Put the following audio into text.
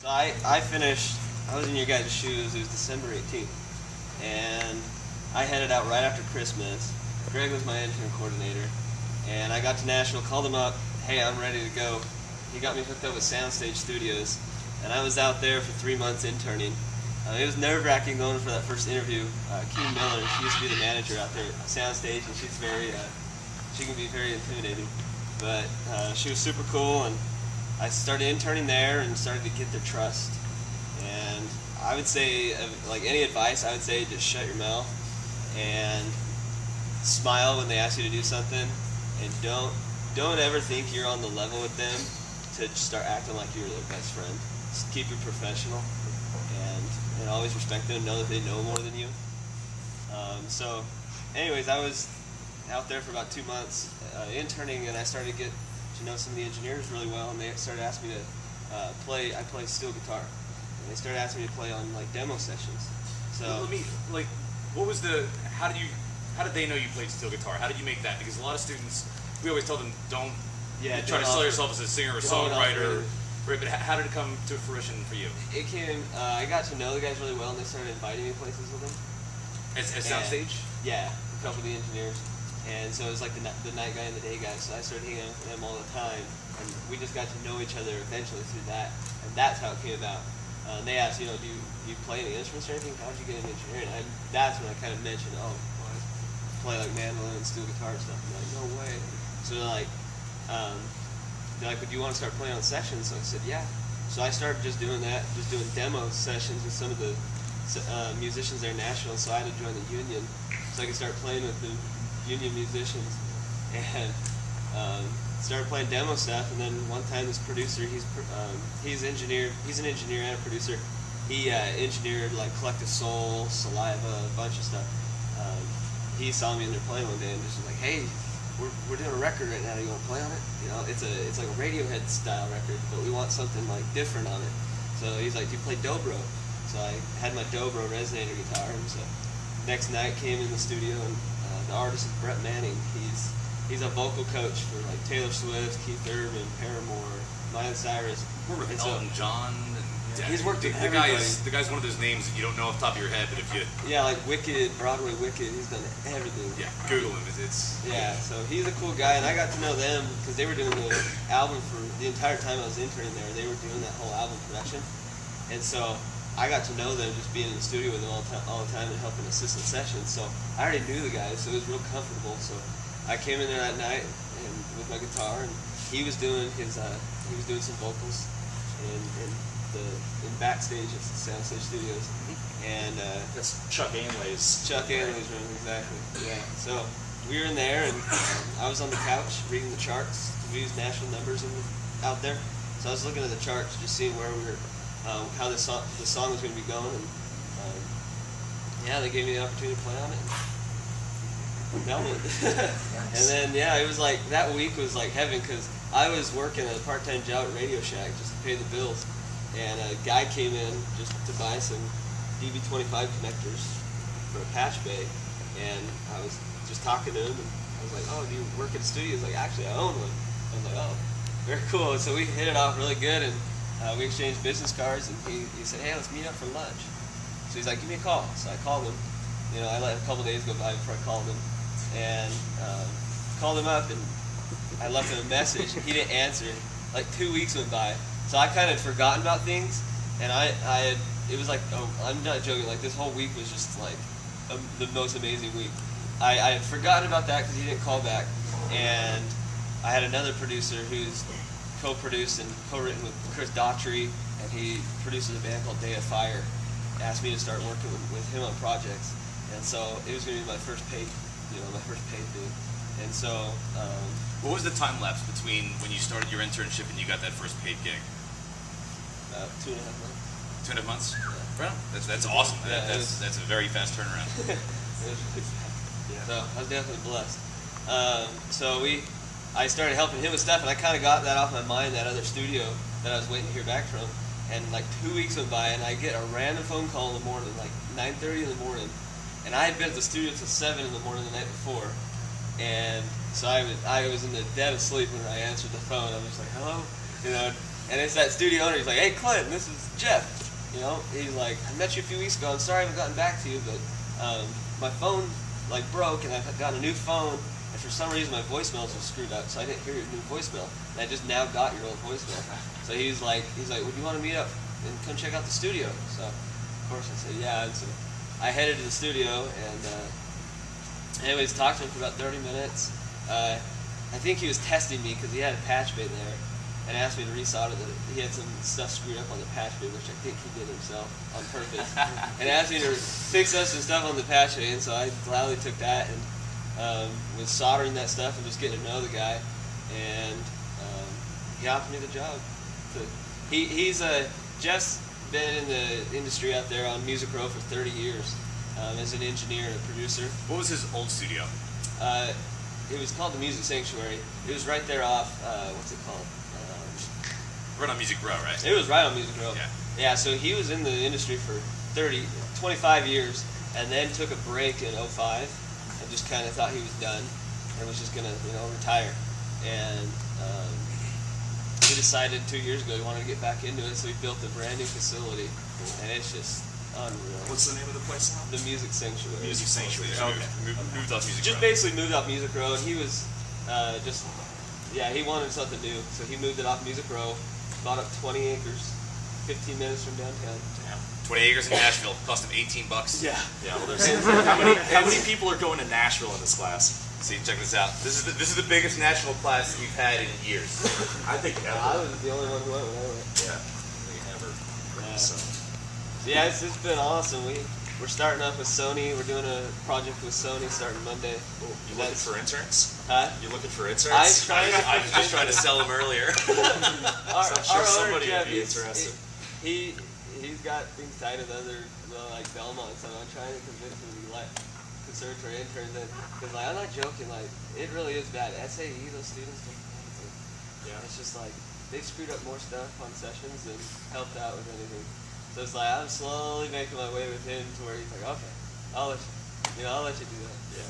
So I finished, I was in your guys' shoes, it was December 18th, and I headed out right after Christmas. Greg was my intern coordinator, and I got to Nashville, called him up, hey, I'm ready to go. He got me hooked up with Soundstage Studios, and I was out there for 3 months interning. It was nerve-wracking going for that first interview. Keen Miller, she used to be the manager out there at Soundstage, and she's she can be very intimidating. But she was super cool, and I started interning there and started to get their trust. And I would say, like any advice, I would say just shut your mouth and smile when they ask you to do something, and don't ever think you're on the level with them to start acting like you're their best friend. Just keep it professional and always respect them, know that they know more than you. So anyways, I was out there for about 2 months interning, and I started to get to know some of the engineers really well, and they started asking me to play. I play steel guitar, and they started asking me to play on like demo sessions. So let me, like, what was the, how did they know you played steel guitar? How did you make that? Because a lot of students, we always tell them don't try to sell yourself as a singer or songwriter. Right, but how did it come to fruition for you? It came, I got to know the guys really well, and they started inviting me places with them. As Soundstage? Yeah, a couple of the engineers. And so it was like the night guy and the day guy, so I started hanging out with them all the time. And we just got to know each other eventually through that, and that's how it came about. They asked, do you play any instruments or anything? How did you get into engineering? And that's when I kind of mentioned, well, I play like mandolin and steel guitar and stuff. I'm like, no way. So they're like, but do you want to start playing on sessions? So I said, yeah. So I started just doing that, just doing demo sessions with some of the musicians there in Nashville. So I had to join the union so I could start playing with the union musicians, and started playing demo stuff. And then one time, this producer, he's an engineer and a producer. He engineered like Collective Soul, Saliva, a bunch of stuff. He saw me in there playing one day and just was like, hey, we're doing a record right now. You want to play on it? It's like a Radiohead style record, but we want something like different on it. So he's like, do you play dobro? So I had my dobro resonator guitar, and so next night came in the studio, and the artist is Brett Manning. He's a vocal coach for like Taylor Swift, Keith Urban, Paramore, Miley Cyrus. Elton John. He's worked with the guy's one of those names that you don't know off the top of your head, but if you like Wicked, Broadway Wicked, he's done everything. Yeah, Google him. So he's a cool guy, and I got to know them because they were doing the album for the entire time I was interning there. They were doing that whole album production, and so I got to know them just being in the studio with them all the time and helping assist in sessions. So I already knew the guys, so it was real comfortable. So I came in there that night and with my guitar, and he was doing some vocals in backstage at the Soundstage Studios, and that's Chuck Ainlay's room, exactly. Yeah. So we were in there, and I was on the couch reading the charts. We used national numbers out there, so I was looking at the charts, just seeing where we were, how the song was going to be going, and they gave me the opportunity to play on it. Nailed it. And then it was like that week was like heaven, because I was working a part-time job at Radio Shack just to pay the bills. And a guy came in just to buy some DB25 connectors for a patch bay, and I was just talking to him, and I was like, oh, do you work at the studio? He's like, actually, I own one. I was like, oh, very cool. So we hit it off really good, and we exchanged business cards, and he said, hey, let's meet up for lunch. So he's like, give me a call. So I called him. I let a couple days go by before I called him, and called him up, and I left him a message. He didn't answer. Like 2 weeks went by. So I kind of had forgotten about things, and it was like, I'm not joking, like this whole week was just like the most amazing week. I had forgotten about that because he didn't call back, and I had another producer who's co-produced and co-written with Chris Daughtry, and he produces a band called Day of Fire. Asked me to start working with him on projects, and so it was going to be my first paid thing. And so, what was the time lapse between when you started your internship and you got that first paid gig? 2.5 months. 2.5 months? Yeah. Right. That's awesome. Yeah, that's a very fast turnaround. So I was definitely blessed. I started helping him with stuff, and I kind of got that off my mind, that other studio that I was waiting to hear back from. And like 2 weeks went by, and I get a random phone call in the morning, like 9:30 in the morning, and I had been at the studio till 7 in the morning the night before. And so I was in the dead of sleep when I answered the phone. I was like, hello? And it's that studio owner. He's like, hey, Clint, this is Jeff. You know, he's like, I met you a few weeks ago. I'm sorry I haven't gotten back to you, but my phone like broke, and I've got a new phone. And for some reason, my voicemails were screwed up, so I didn't hear your new voicemail. And I just now got your old voicemail. So he's like, would you want to meet up and come check out the studio? So of course I said, yeah. And so I headed to the studio, and anyways, talked to him for about 30 minutes. I think he was testing me because he had a patch bay there, and asked me to resolder the. He had some stuff screwed up on the patch bay, which I think he did himself on purpose, and asked me to fix up some stuff on the patch bay. And so I gladly took that and was soldering that stuff and just getting to know the guy, and he offered me the job. Jeff's been in the industry out there on Music Row for 30 years as an engineer and a producer. What was his old studio? It was called the Music Sanctuary. It was right there off, what's it called? Right on Music Row, right? It was right on Music Row. Yeah. Yeah, so he was in the industry for 25 years, and then took a break in 05, and just kind of thought he was done, and was just going to, retire. And he decided 2 years ago he wanted to get back into it, so he built a brand new facility, and it's just unreal. What's the name of the place now? The Music Sanctuary. Music Sanctuary. Okay. Moved off Music Just Row. basically moved off Music Row, and he was he wanted something new, so he moved it off Music Row, bought up 20 acres, 15 minutes from downtown. Damn. 20 acres in Nashville, cost him $18. Yeah. Yeah. Well, there's how many people are going to Nashville in this class? See, check this out. This is the biggest national class we've had in years. I think ever. I was the only one who went when I went. Yeah. I think ever. Yeah. So. Yeah, it's been awesome. We're starting up with Sony. We're doing a project with Sony starting Monday. You looking for interns? Huh? You looking for interns? I was just trying to sell them earlier. Our sure somebody owner, Jeff, would be interested. He's got things tied with other like Belmont, so I'm trying to convince him to be like conservatory interns. Because I'm not joking. Like it really is bad. SAE, those students don't know anything. Yeah. It's just like they've screwed up more stuff on sessions than helped out with anything. So it's like I'm slowly making my way with him to where he's like, okay, I'll let you do that. Yeah.